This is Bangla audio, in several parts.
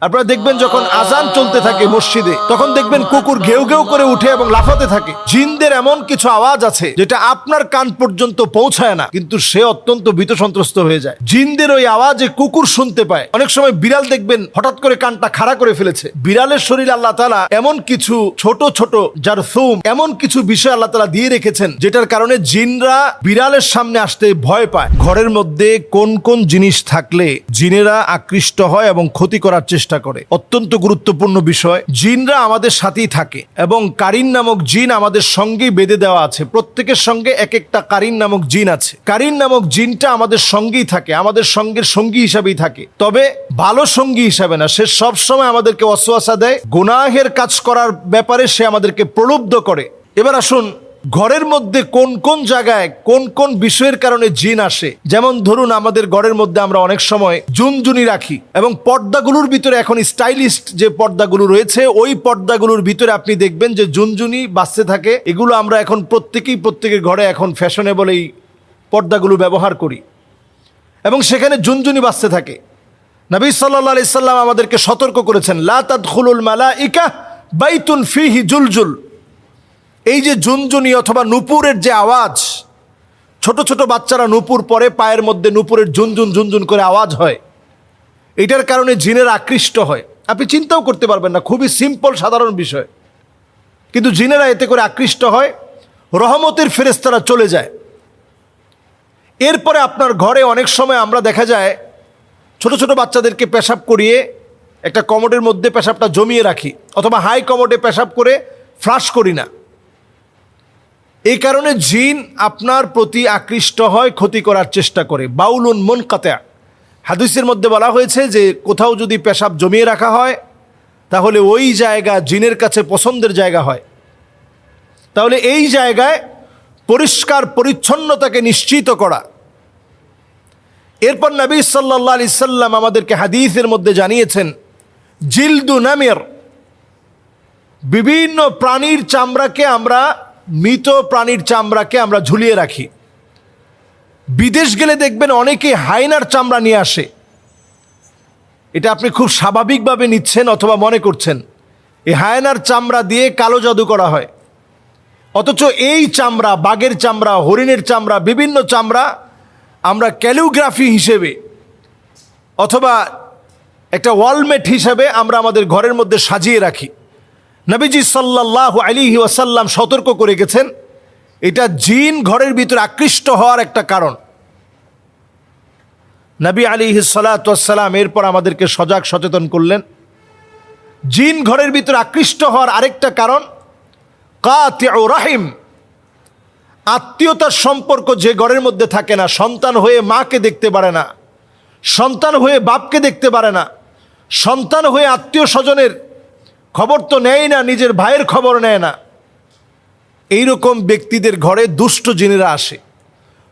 আপনারা দেখবেন যখন আজান চলতে থাকে মসজিদে, তখন দেখবেন কুকুর ঘেউ ঘেউ করে উঠে এবং লাফাতে থাকে। জিনদের এমন কিছু আওয়াজ আছে যেটা আপনার কান পর্যন্ত পৌঁছায় না, কিন্তু সে অত্যন্ত ভীত সন্ত্রস্ত হয়ে যায়। জিনদের ওই আওয়াজে কুকুর শুনতে পায়। অনেক সময় বিড়াল দেখবেন হঠাৎ করে কানটা খাড়া করে ফেলেছে। বিড়ালের শরীরে আল্লাহ তাআলা এমন কিছু ছোট ছোট জারথুম, এমন কিছু বিষয় আল্লাহ তাআলা দিয়ে রেখেছেন যেটার কারণে জিনরা বিড়ালের সামনে আসতে ভয় পায়। ঘরের মধ্যে কোন কোন জিনিস থাকলে জিনেরা আকৃষ্ট হয় এবং ক্ষতি করার চেষ্টা করে, অত্যন্ত গুরুত্বপূর্ণ বিষয়। জিনরা আমাদের সাথেই থাকে এবং কারিন নামক জিন আমাদের সঙ্গেই বেঁধে দেওয়া আছে। প্রত্যেকের সঙ্গে এক একটা কারিন নামক জিন আছে। কারিন নামক জিনটা আমাদের সঙ্গেই থাকে, আমাদের সঙ্গের সঙ্গী হিসাবেই থাকে, তবে ভালো সঙ্গী হিসাবে না। সে সব সময় আমাদেরকে ওয়াসওয়াসা দেয়, গুনাহের কাজ করার ব্যাপারে সে আমাদেরকে প্রলুব্ধ করে। এবার আসুন, ঘরের মধ্যে কোন কোন জায়গায় কোন কোন বিষয়ের কারণে জিন আসে। যেমন ধরুন, আমাদের ঘরের মধ্যে আমরা অনেক সময় জুনজুনি রাখি এবং পর্দাগুলোর ভিতরে এখন স্টাইলিস্ট যে পর্দাগুলো রয়েছে, ওই পর্দাগুলোর ভিতরে আপনি দেখবেন যে জুনজুনি বাজতে থাকে। এগুলো আমরা এখন প্রত্যেকের ঘরে এখন ফ্যাশনেবল এই পর্দাগুলো ব্যবহার করি এবং সেখানে জুনজুনি বাজতে থাকে। নবী সাল্লাল্লাহু আলাইহি সাল্লাম আমাদেরকে সতর্ক করেছেন, লা তাদখুলুল মালাইকা বাইতুন ফিহি জুলজুল। এই যে জুনজুনি অথবা নূপুরের যে আওয়াজ, ছোট ছোট বাচ্চারা নূপুর পরে, পায়ের মধ্যে নূপুরের ঝুনঝুন ঝুনঝুন করে আওয়াজ হয়, এটার কারণে জিনের আকৃষ্ট হয়। আপনি চিন্তাও করতে পারবেন না, খুবই সিম্পল সাধারণ বিষয়, কিন্তু জিনেরা এতে করে আকৃষ্ট হয়, রহমতের ফেরেশতারা চলে যায়। এরপরে আপনার ঘরে অনেক সময় আমরা দেখা যায় ছোট ছোট বাচ্চাদেরকে পেশাব করিয়ে একটা কমোডের মধ্যে পেশাবটা জমিয়ে রাখি, অথবা হাই কমোডে পেশাব করে ফ্লাশ করি না। এই কারণে জিন আপনার প্রতি আকৃষ্ট হয়, ক্ষতি করার চেষ্টা করে। বাউলুন মুনকাতা, হাদিসের মধ্যে বলা হয়েছে যে কোথাও যদি পেশাব জমিয়ে রাখা হয় তাহলে ওই জায়গা জিনের কাছে পছন্দের জায়গা হয়। তাহলে এই জায়গায় পরিষ্কার পরিচ্ছন্নতাকে নিশ্চিত করা। এরপর নবী সাল্লাল্লাহু আলাইহি সাল্লাম আমাদেরকে হাদিসের মধ্যে জানিয়েছেন, জিলদু নামির, বিভিন্ন প্রাণীর চামড়াকে আমরা, মৃত প্রাণীর চামড়াকে আমরা ঝুলিয়ে রাখি। বিদেশ গেলে দেখবেন অনেকে হায়নার চামড়া নিয়ে আসে। এটা আপনি খুব স্বাভাবিকভাবে নিচ্ছেন অথবা মনে করছেন এই হায়নার চামড়া দিয়ে কালো জাদু করা হয়, অথচ এই চামড়া, বাঘের চামড়া, হরিণের চামড়া, বিভিন্ন চামড়া আমরা ক্যালিগ্রাফি হিসেবে অথবা একটা ওয়ালমেট হিসেবে আমরা আমাদের ঘরের মধ্যে সাজিয়ে রাখি। নবীজি সাল্লাল্লাহু আলাইহি ওয়াসাল্লাম সতর্ক করে গেছেন, এটা জিন ঘরের ভিতরে আকৃষ্ট হওয়ার একটা কারণ। নবী আলাইহিস সালাতু ওয়াস সালাম এরপর আমাদেরকে সজাগ সচেতন করলেন, জিন ঘরের ভিতরে আকৃষ্ট হওয়ার আরেকটা কারণ কাতিউ রাহিম, আত্মীয়তার সম্পর্ক যে ঘরের মধ্যে থাকে না, সন্তান হয়ে মাকে দেখতে পারে না, সন্তান হয়ে বাপকে দেখতে পারে না, সন্তান হয়ে আত্মীয় স্বজনের খবর তো নেয় না, নিজের ভাইয়ের খবর নেয় না, এইরকম ব্যক্তিদের ঘরে দুষ্ট জিনেরা আসে।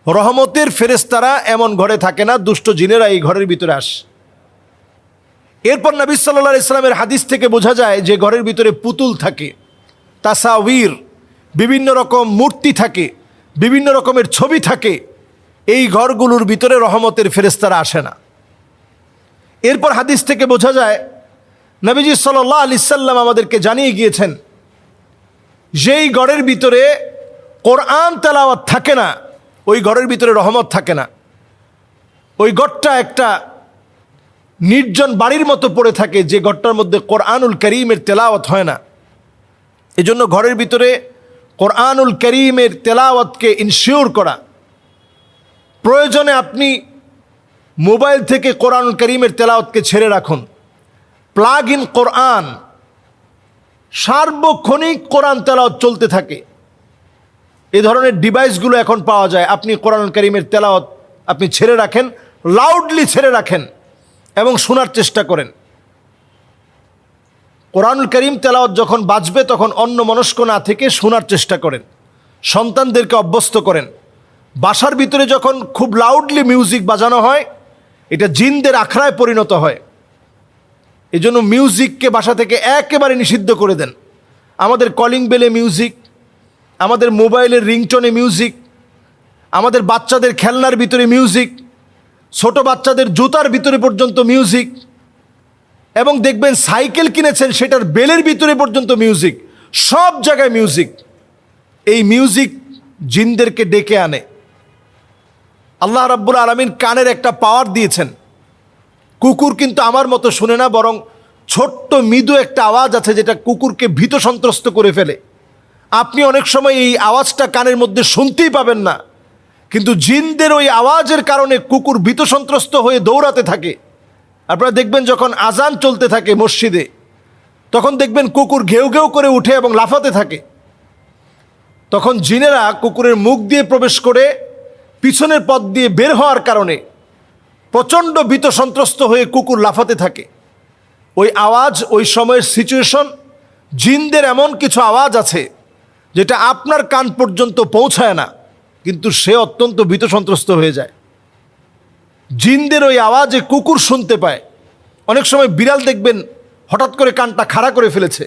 রহমতের ফেরেশতারা এমন ঘরে থাকে না, দুষ্ট জিনেরা এই ঘরের ভিতরে আসে। এরপর নবী সাল্লাল্লাহু আলাইহি সাল্লামের হাদিস থেকে বোঝা যায় যে ঘরের ভিতরে পুতুল থাকে, তাসাউর, বিভিন্ন রকম মূর্তি থাকে, বিভিন্ন রকমের ছবি থাকে, এই ঘরগুলোর ভিতরে রহমতের ফেরেশতারা আসে না। এরপর হাদিস থেকে বোঝা যায় নবীজি সাল্লাল্লাহু আলাইহি সাল্লাম আমাদেরকে জানিয়ে গিয়েছেন, যেই ঘরের ভিতরে কোরআন তেলাওয়াত থাকে না, ওই ঘরের ভিতরে রহমত থাকে না। ওই ঘরটা একটা নির্জন বাড়ির মতো পড়ে থাকে, যে ঘরটার মধ্যে কোরআনুল কারীমের তেলাওয়াত হয় না। এজন্য ঘরের ভিতরে কোরআনুল কারীমের তেলাওয়াতকে ইনশিওর করা। প্রয়োজনে আপনি মোবাইল থেকে কোরআনুল কারীমের তেলাওয়াতকে ছেড়ে রাখুন, প্লাগ ইন কোরআন, সার্বক্ষণিক কোরআন তেলাওয়াত চলতে থাকে। এই ধরনের ডিভাইসগুলো এখন পাওয়া যায়। আপনি কোরআনুল কারীমের তেলাওয়াত আপনি ছেড়ে রাখেন, লাউডলি ছেড়ে রাখেন এবং শোনার চেষ্টা করেন। কোরআনুল কারীম তেলাওয়াত যখন বাজবে তখন অন্যমনস্ক না থেকে শোনার চেষ্টা করেন। সন্তানদেরকে অভ্যস্ত করেন। বাসার ভিতরে যখন খুব লাউডলি মিউজিক বাজানো হয়, এটা জিনদের আখড়ায় পরিণত হয়। এজন্য মিউজিককে বাসা থেকে একেবারে নিষিদ্ধ করে দেন। আমাদের কলিং বেলে মিউজিক, আমাদের মোবাইলের রিংটোনে মিউজিক, আমাদের বাচ্চাদের খেলনার ভিতরে মিউজিক, ছোট বাচ্চাদের জুতার ভিতরে পর্যন্ত মিউজিক, এবং দেখবেন সাইকেল কিনেছেন, সেটার বেলের ভিতরে পর্যন্ত মিউজিক, সব জায়গায় মিউজিক। এই মিউজিক জিনদেরকে ডেকে আনে। আল্লাহ রাব্বুল আলামিন কানের একটা পাওয়ার দিয়েছেন। কুকুর কিন্তু আমার মতো শুনে না, বরং ছোট্ট মৃদু একটা আওয়াজ আছে যেটা কুকুরকে ভীত সন্ত্রস্ত করে ফেলে। আপনি অনেক সময় এই আওয়াজটা কানের মধ্যে শুনতেই পাবেন না, কিন্তু জিনদের ওই আওয়াজের কারণে কুকুর ভীত সন্ত্রস্ত হয়ে দৌড়াতে থাকে। আপনারা দেখবেন যখন আজান চলতে থাকে মসজিদে, তখন দেখবেন কুকুর ঘেউ ঘেউ করে উঠে এবং লাফাতে থাকে। তখন জিনেরা কুকুরের মুখ দিয়ে প্রবেশ করে পিছনের পথ দিয়ে বের হওয়ার কারণে প্রচণ্ড ভীত সন্ত্রস্ত হয়ে কুকুর লাফাতে থাকে। ওই আওয়াজ, ওই সময়ের সিচুয়েশন, জিনদের এমন কিছু আওয়াজ আছে যেটা আপনার কান পর্যন্ত পৌঁছায় না, কিন্তু সে অত্যন্ত ভীত সন্ত্রস্ত হয়ে যায়। জিনদের ওই আওয়াজে কুকুর শুনতে পায়। অনেক সময় বিড়াল দেখবেন হঠাৎ করে কানটা খাড়া করে ফেলেছে।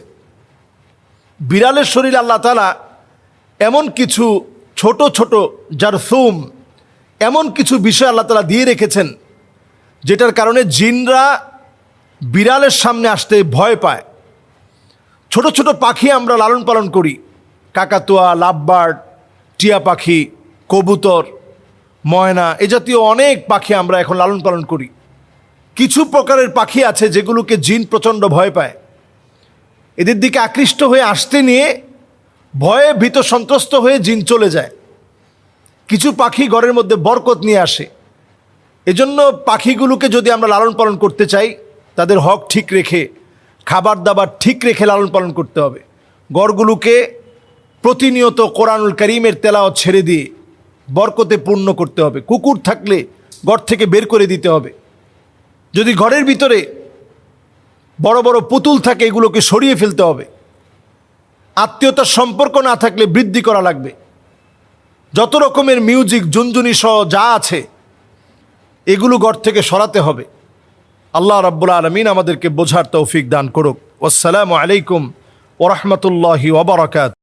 বিড়ালের শরীরে আল্লাহ তাআলা এমন কিছু ছোট ছোট জারথুম, এমন কিছু বিষয় আল্লাহ তাআলা দিয়ে রেখেছেন যেটার কারণে জিনরা বিড়ালের সামনে আসতে ভয় পায়। ছোট ছোট পাখি আমরা লালন পালন করি, কাকাতুয়া, লাভবার্ড, টিয়া পাখি, কবুতর, ময়না, এ জাতীয় অনেক পাখি আমরা এখন লালন পালন করি। কিছু প্রকারের পাখি আছে যেগুলোকে জিন প্রচণ্ড ভয় পায়। এদের দিকে আকৃষ্ট হয়ে আসতে নিয়ে ভয়ে ভীত সন্ত্রস্ত হয়ে জিন চলে যায়। কিছু পাখি ঘরের মধ্যে বরকত নিয়ে আসে। এজন্য পাখিগুলোকে যদি আমরা লালন পালন করতে চাই, তাদের হক ঠিক রেখে, খাবার দাবার ঠিক রেখে লালন পালন করতে হবে। ঘরগুলোকে প্রতিনিয়ত কোরআনুল কারীমের তেলাওয়াত ছেড়ে দিয়ে বরকতে পূর্ণ করতে হবে। কুকুর থাকলে ঘর থেকে বের করে দিতে হবে। যদি ঘরের ভিতরে বড় বড় পুতুল থাকে, এগুলোকে সরিয়ে ফেলতে হবে। আত্মীয়তার সম্পর্ক না থাকলে বৃদ্ধি করা লাগবে। যত রকমের মিউজিক, জুনজুনি সহ যা আছে, এগুলো ঘর থেকে সরাতে হবে। আল্লাহ রাব্বুল আলামিন আমাদেরকে বোঝার তৌফিক দান করুক। আসসালামু আলাইকুম ওয়া রাহমাতুল্লাহি ওয়া বারাকাতুহু।